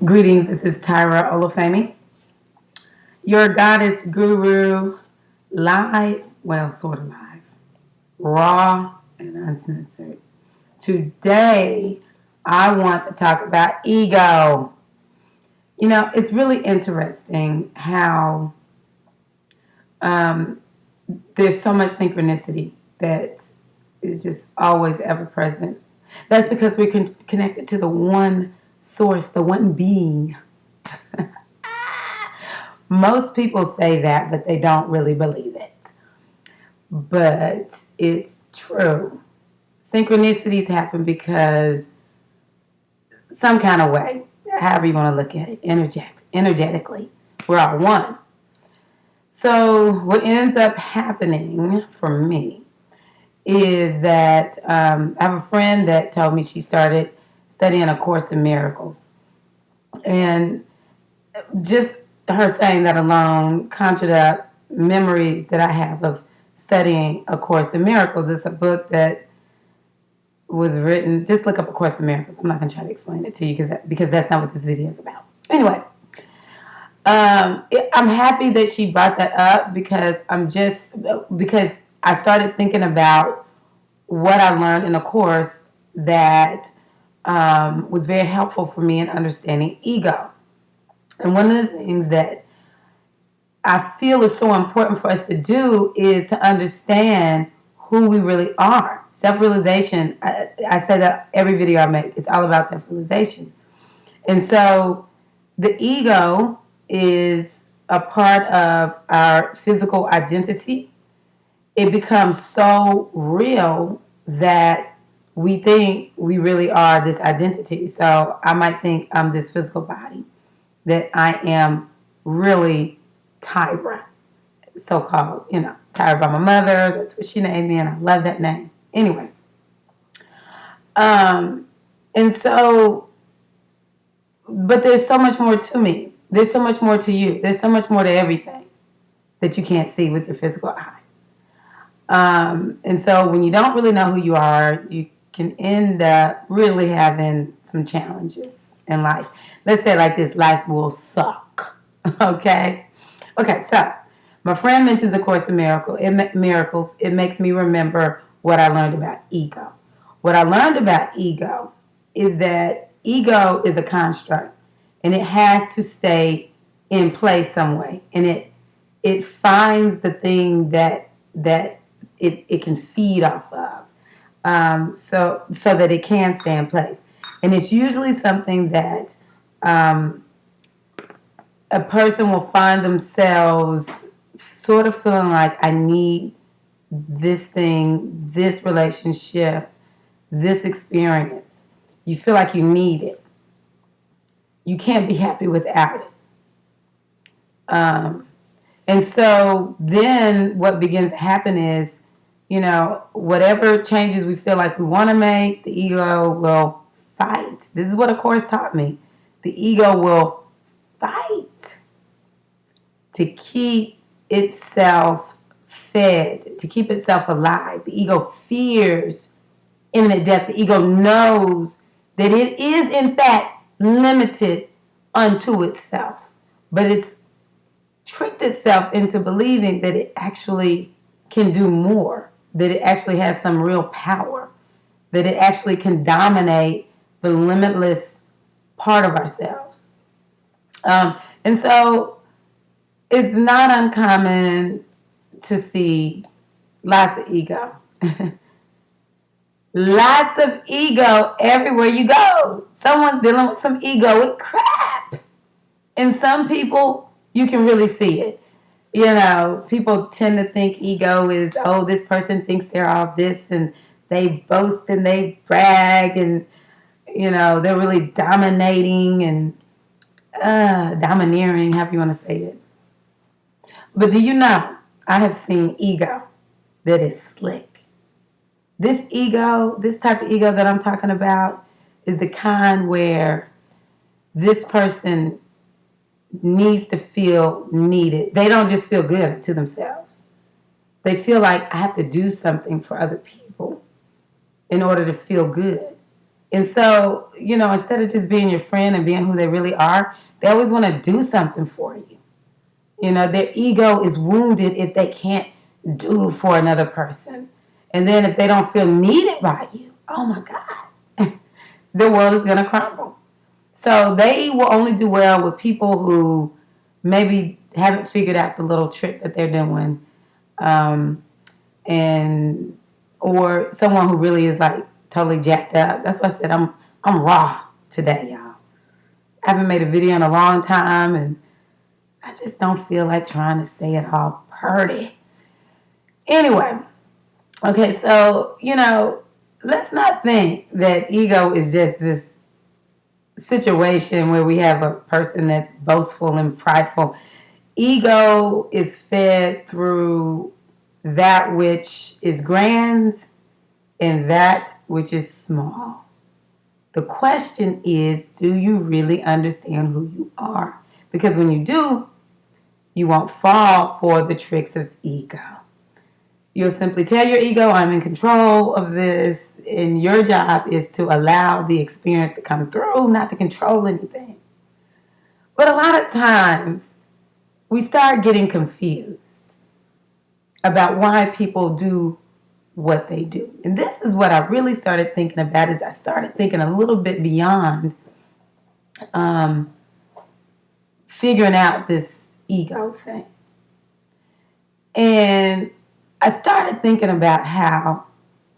Greetings, this is Tirra Olafemi, your goddess guru, live, well, sort of live, raw and uncensored. Today, I want to talk about ego. You know, it's really interesting how there's so much synchronicity that is just always ever present. That's because we're connected to the one source, the one being. Most people say that, but they don't really believe it. But it's true. Synchronicities happen because some kind of way, however you want to look at it, energetically, we're all one. So what ends up happening for me is that I have a friend that told me she started studying A Course in Miracles. And just her saying that alone conjured up memories that I have of studying A Course in Miracles. It's a book that was written, just look up A Course in Miracles. I'm not going to try to explain it to you because that's not what this video is about. Anyway, I'm happy that she brought that up because I started thinking about what I learned in a course that was very helpful for me in understanding ego. And one of the things that I feel is so important for us to do is to understand who we really are. Self-realization, I say that every video I make, it's all about self-realization. And so the ego is a part of our physical identity. It becomes so real that we think we really are this identity. So I might think I'm this physical body, that I am really Tirra, so-called, Tirra by my mother. That's what she named me, and I love that name. Anyway, and so, but there's so much more to me. There's so much more to you. There's so much more to everything that you can't see with your physical eye. And so when you don't really know who you are, you can end up really having some challenges in life. Let's say it like this: life will suck. Okay? Okay, so my friend mentions A Course in Miracles. It makes me remember what I learned about ego. What I learned about ego is that ego is a construct, and it has to stay in place some way. And it finds the thing that it can feed off of, so that it can stay in place. And it's usually something that a person will find themselves sort of feeling like, I need this thing, this relationship, this experience. You feel like you need it. You can't be happy without it. And so then what begins to happen is, whatever changes we feel like we want to make, the ego will fight. This is what A Course taught me. The ego will fight to keep itself fed, to keep itself alive. The ego fears imminent death. The ego knows that it is, in fact, limited unto itself. But it's tricked itself into believing that it actually can do more, that it actually has some real power, that it actually can dominate the limitless part of ourselves. And so it's not uncommon to see lots of ego. Lots of ego everywhere you go. Someone's dealing with some egoic crap. And some people, you can really see it. People tend to think ego is, this person thinks they're all this, and they boast and they brag, and, they're really dominating and domineering, however you want to say it. But do you know, I have seen ego that is slick. This ego, this type of ego that I'm talking about, is the kind where this person needs to feel needed. They don't just feel good to themselves. They feel like, I have to do something for other people in order to feel good. And so, instead of just being your friend and being who they really are, they always want to do something for you. Their ego is wounded if they can't do for another person. And then if they don't feel needed by you, oh my God, the world is going to crumble. So they will only do well with people who maybe haven't figured out the little trick that they're doing, and or someone who really is like totally jacked up. That's why I said I'm raw today, y'all. I haven't made a video in a long time, and I just don't feel like trying to say it all pretty. Anyway, okay, so let's not think that ego is just this situation where we have a person that's boastful and prideful. Ego is fed through that which is grand and that which is small. The question is, do you really understand who you are? Because when you do, you won't fall for the tricks of ego. You'll simply tell your ego, I'm in control of this, and your job is to allow the experience to come through, not to control anything. But a lot of times, we start getting confused about why people do what they do. And this is what I really started thinking about, is I started thinking a little bit beyond figuring out this ego thing. And I started thinking about how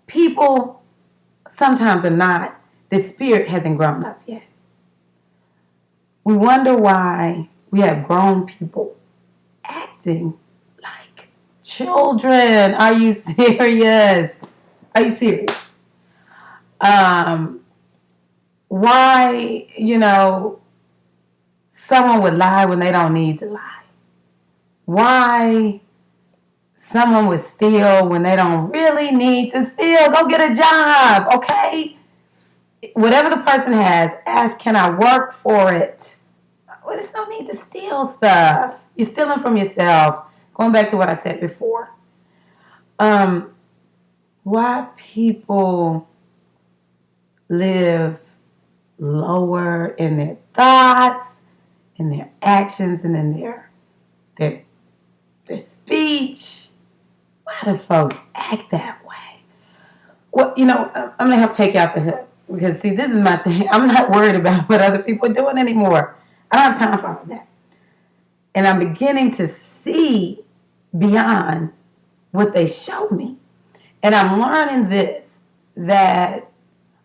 people sometimes are not, the spirit hasn't grown up yet. We wonder why we have grown people acting like children. Are you serious? Are you serious? Why, someone would lie when they don't need to lie. Why someone would steal when they don't really need to steal. Go get a job, okay? Whatever the person has, ask, can I work for it? Well, there's no need to steal stuff. You're stealing from yourself. Going back to what I said before. Why people live lower in their thoughts, in their actions, and in their speech. Why do folks act that way? Well, I'm going to help take you out the hook. Because, see, this is my thing. I'm not worried about what other people are doing anymore. I don't have time for all that. And I'm beginning to see beyond what they show me. And I'm learning this, that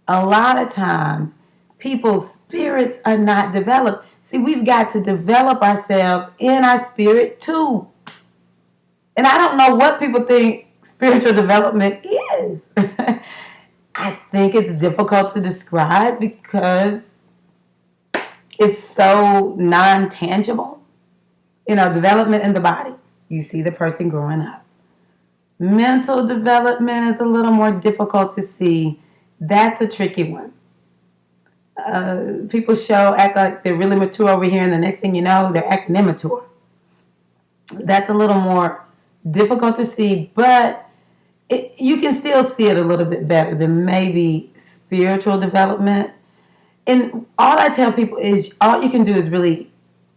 a lot of times people's spirits are not developed. See, we've got to develop ourselves in our spirit too. And I don't know what people think spiritual development is. I think it's difficult to describe because it's so non-tangible. Development in the body. You see the person growing up. Mental development is a little more difficult to see. That's a tricky one. People act like they're really mature over here, and the next thing you know, they're acting immature. That's a little more difficult to see, but you can still see it a little bit better than maybe spiritual development. And all I tell people is all you can do is really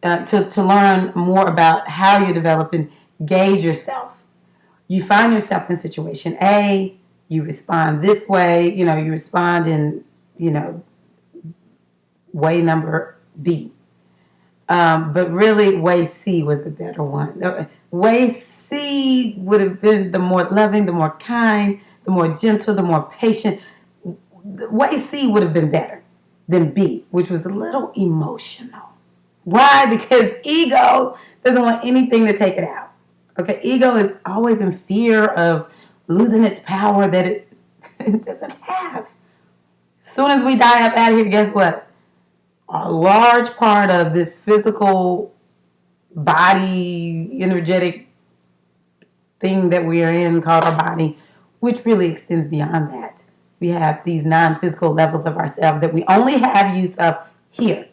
to learn more about how you're developing, gauge yourself. You find yourself in situation A, you respond this way, you respond in, way number B. But really, way C was the better one. Way C would have been the more loving, the more kind, the more gentle, the more patient. Way C would have been better than B, which was a little emotional. Why? Because ego doesn't want anything to take it out. Okay, ego is always in fear of losing its power that it doesn't have. As soon as we die up out of here, guess what? A large part of this physical body, energetic thing that we are in called our body, which really extends beyond that. We have these non-physical levels of ourselves that we only have use of here.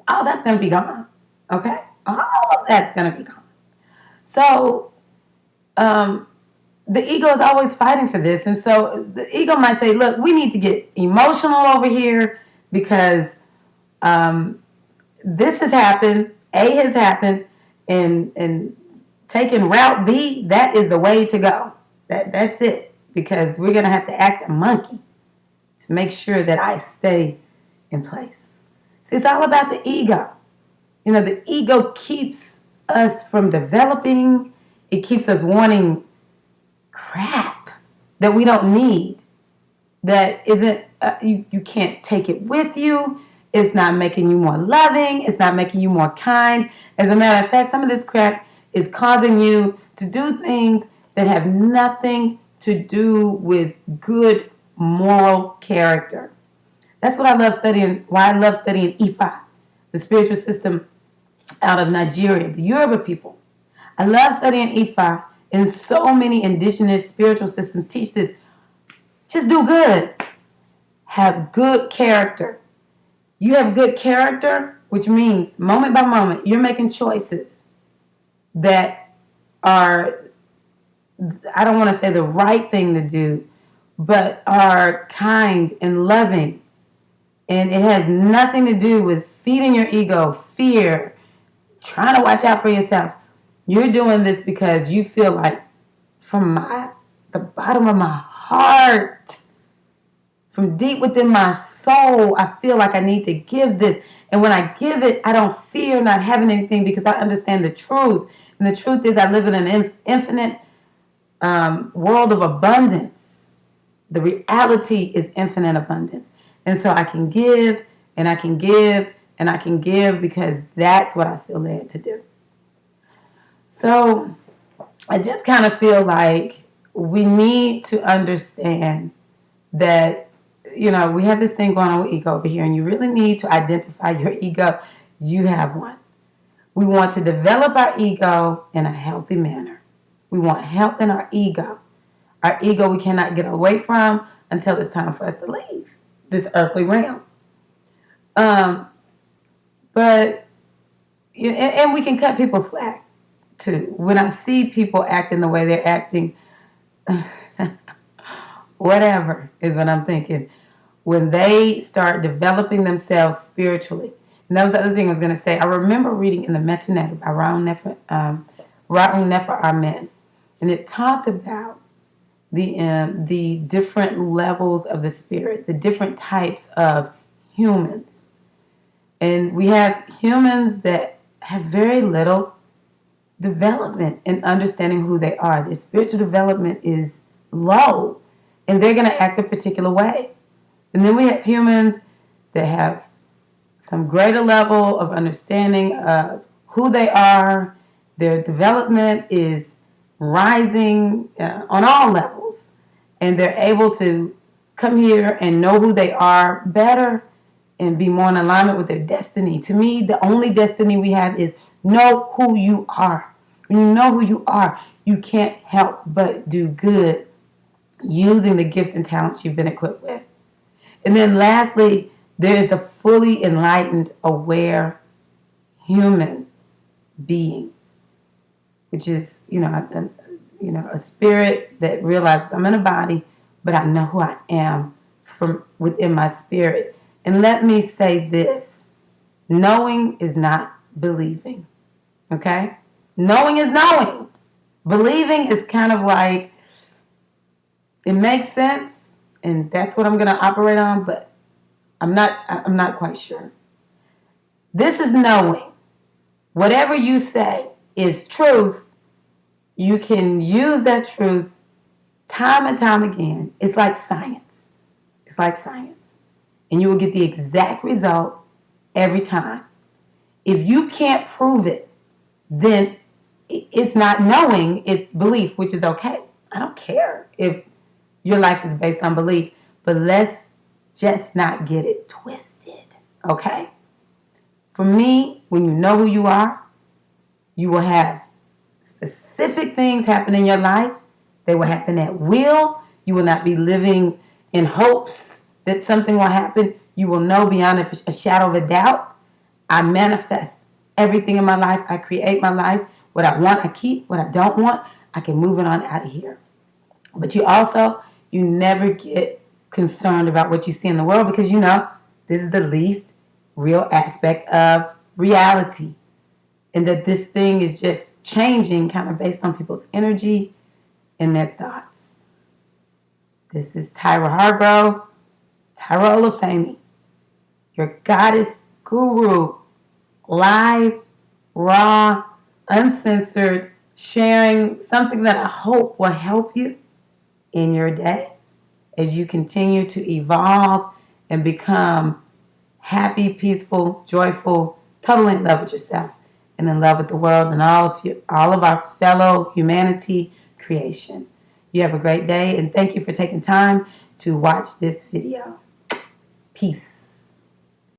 All that's going to be gone. Okay? All of that's going to be gone. So, the ego is always fighting for this. And so the ego might say, look, we need to get emotional over here because this has happened, A has happened, and taking route B, that is the way to go. That's it. Because we're going to have to act a monkey to make sure that I stay in place. See, it's all about the ego. You know, the ego keeps us from developing. It keeps us wanting crap that we don't need. That isn't, you can't take it with you. It's not making you more loving. It's not making you more kind. As a matter of fact, some of this crap is causing you to do things that have nothing to do with good moral character. That's what I love studying, why I love studying Ifa, the spiritual system out of Nigeria, the Yoruba people. I love studying Ifa, and so many indigenous spiritual systems teach this. Just do good. Have good character. You have good character, which means moment by moment, you're making choices that are, I don't want to say the right thing to do, but are kind and loving. And it has nothing to do with feeding your ego, fear, trying to watch out for yourself. You're doing this because you feel like from the bottom of my heart, from deep within my soul, I feel like I need to give this. And when I give it, I don't fear not having anything because I understand the truth. And the truth is I live in an infinite world of abundance. The reality is infinite abundance. And so I can give, and I can give, and I can give because that's what I feel led to do. So I just kind of feel like we need to understand that, you know, we have this thing going on with ego over here, and you really need to identify your ego. You have one. We want to develop our ego in a healthy manner. We want health in our ego. Our ego we cannot get away from until it's time for us to leave this earthly realm. But, and we can cut people slack too. When I see people acting the way they're acting, whatever is what I'm thinking. When they start developing themselves spiritually. And that was the other thing I was going to say. I remember reading in the Metunet by Ra'un Nefer Amen. And it talked about the different levels of the spirit, the different types of humans. And we have humans that have very little development in understanding who they are. Their spiritual development is low, and they're going to act a particular way. And then we have humans that have some greater level of understanding of who they are. Their development is rising on all levels, and they're able to come here and know who they are better and be more in alignment with their destiny. To me, the only destiny we have is know who you are. When you know who you are, you can't help but do good using the gifts and talents you've been equipped with. And then lastly, there is the fully enlightened, aware human being, which is, a spirit that realizes I'm in a body, but I know who I am from within my spirit. And let me say this, knowing is not believing, okay? Knowing is knowing. Believing is kind of like, it makes sense, and that's what I'm going to operate on, but I'm not quite sure. This is knowing. Whatever you say is truth. You can use that truth time and time again. It's like science. It's like science. And you will get the exact result every time. If you can't prove it, then it's not knowing, it's belief, which is okay. I don't care if your life is based on belief, but let's just not get it twisted, okay? For me, when you know who you are, you will have specific things happen in your life. They will happen at will. You will not be living in hopes that something will happen. You will know beyond a shadow of a doubt. I manifest everything in my life. I create my life. What I want, I keep. What I don't want, I can move it on out of here. But you never get concerned about what you see in the world, because this is the least real aspect of reality. And that this thing is just changing kind of based on people's energy and their thoughts. This is Tirra Hargrove, Tirra Olufemi, your goddess guru, live, raw, uncensored, sharing something that I hope will help you in your day as you continue to evolve and become happy, peaceful, joyful, totally in love with yourself and in love with the world and all of our fellow humanity creation. You have a great day, and thank you for taking time to watch this video. Peace.